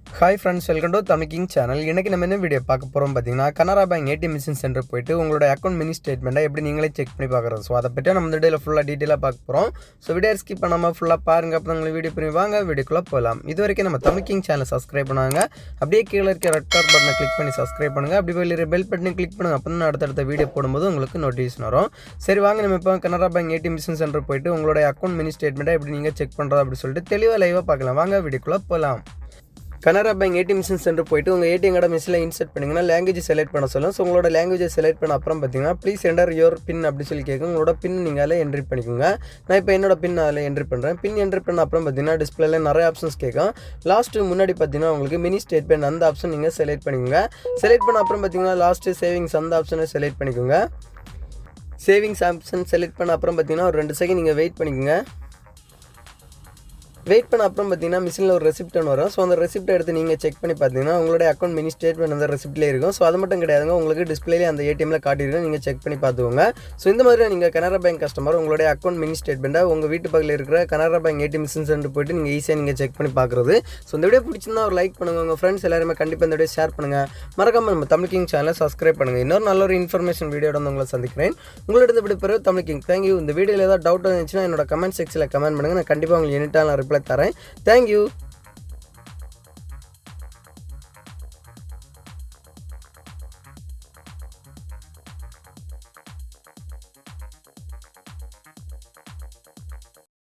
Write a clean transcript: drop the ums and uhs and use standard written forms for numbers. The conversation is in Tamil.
Hi friends, welcome to Tamil king channel. இன்றைக்கி நம்ம என்ன வீடியோ பார்க்க போகிறோம் பார்த்தீங்கன்னா, Canara bank ATM machine centre போய்ட்டு உங்களோட அக்கௌண்ட் மினி ஸ்டேட்மெண்ட்டை எப்படி நீங்களே செக் பண்ணி பார்க்குறது. ஸோ அதை பற்றி நம்ம இந்த வீடியோவில் ஃபுல்லாக டீட்டெயிலாக பார்க்க போகிறோம். ஸோ வீடியோ ஸ்கிப் பண்ணாமல் ஃபுல்லாக பாருங்கள். அப்போ உங்களுக்கு வீடியோ பண்ணி வாங்க வீடியோக்குள்ளே போகலாம். இது வரைக்கும் நம்ம தமிழ் கிங் சேனல் சப்ஸ்கிரைப் பண்ணுவாங்க. அப்படியே கீழே இருக்க ரெட் கலர் பட்டனை கிளிக் பண்ணி சப்ஸ்கிரைப் பண்ணுங்கள். அப்படி வெளியே பெல் பட்டனை கிளிக் பண்ணுங்கள். அப்போ தான் அடுத்தடுத்த வீடியோ போடும்போது உங்களுக்கு நோட்டிஃபிகேஷன் வரும். சரி வாங்க, நம்ம இப்போ Canara bank ATM machine centre போய்ட்டு உங்களோட அக்கௌண்ட் மினி ஸ்டேட்மெண்ட்டை எப்படி நீங்கள் செக் பண்ணுறது அப்படின்னு சொல்லிட்டு தெளிவாக லைவாக பார்க்கலாம். வாங்க வீடியோக்குள்ளே போகலாம். Canara bank ATM machine centre போய்ட்டு உங்கள் ஏடிஎம் கார்டை மிஷினில் இன்சர்ட் பண்ணிங்கன்னா லாங்குவேஜ் செலக்ட் பண்ண சொல்லும். ஸோ உங்களோட லாங்குவேஜை செலக்ட் பண்ண அப்புறம் பார்த்தீங்கன்னா ப்ளீஸ் என்டர் யுவர் பின் அப்படி சொல்லி கேட்கும். உங்களோட பின் நீங்கள் அதில் என்ட்ரி பண்ணிக்கோங்க. நான் இப்போ என்னோட பின் அதில் என்ட்ரி பண்ணுறேன். பின் என்ட்ரி பண்ண அப்புறம் பார்த்தீங்கன்னா டிஸ்பிளேல நிறைய ஆப்ஷன்ஸ் கேட்கும். லாஸ்ட்டு முன்னாடி பார்த்தீங்கன்னா உங்களுக்கு மினி ஸ்டேட்மெண்ட் அந்த ஆப்ஷன் நீங்கள் செலக்ட் பண்ணிக்கோங்க. செலக்ட் பண்ண அப்புறம் பார்த்தீங்கன்னா லாஸ்ட்டு சேவிங்ஸ் அந்த ஆப்ஷனை செலக்ட் பண்ணிக்கோங்க. சேவிங்ஸ் ஆப்ஷன் செலக்ட் பண்ண அப்புறம் பார்த்தீங்கன்னா ஒரு 2 செகண்ட் நீங்கள் வெயிட் பண்ணிக்கோங்க. வெயிட் பண்ண அப்புறம் பார்த்தீங்கன்னா மிஷினில் ஒரு ரெசிப்ட் ஒன்று வரும். ஸோ அந்த ரெசிப்ட்டை எடுத்து நீங்கள் செக் பண்ணி பார்த்தீங்கன்னா உங்களுடைய அக்கௌண்ட் மினி ஸ்டேட்மெண்ட் அந்த ரெசிப்ட்லேயே இருக்கும். ஸோ அது மட்டும் கிடையாதுங்க, உங்களுக்கு டிஸ்பிளேலே அந்த ஏடிஎம்மில் காட்டியிருக்கும். நீங்கள் செக் பண்ணி பார்த்துக்கோங்க. ஸோ இந்த மாதிரி நீங்கள் கனரா பேங்க் கஸ்டமர் உங்களுடைய அக்கௌண்ட் மினி ஸ்டேட்மெண்ட்டை உங்கள் வீட்டு பக்கத்தில் இருக்கிற Canara bank ATM machine centre போய்ட்டு நீங்கள் ஈஸியாக நீங்கள் செக் பண்ணி பார்க்குறது. ஸோ இந்த வீடியோ பிடிச்சிருந்தா ஒரு லைக் பண்ணுங்கள். உங்கள் ஃப்ரெண்ட்ஸ் எல்லாருமே கண்டிப்பாக இந்த வீடியோ ஷேர் பண்ணுங்கள். மறக்காமல் நம்ம தமிழ் கிங் சேனலை சப்ஸ்கிரைப் பண்ணுங்கள். இன்னொரு நல்ல ஒரு இன்ஃபர்மேஷன் வீடியோட வந்து உங்களை சந்திக்கிறேன். உங்களிடம் விடுப்பெறுவது தமிழ் கிங். தேங்க்யூ. இந்த வீடியோவில் ஏதாவது டவுட் இருந்துச்சுன்னா என்னோட கமெண்ட் செக்ஷனில் கமெண்ட் பண்ணுங்கள். நான் கண்டிப்பாக உங்களுக்கு எனி டைம் ரிப்ளை தரேன். Thank you.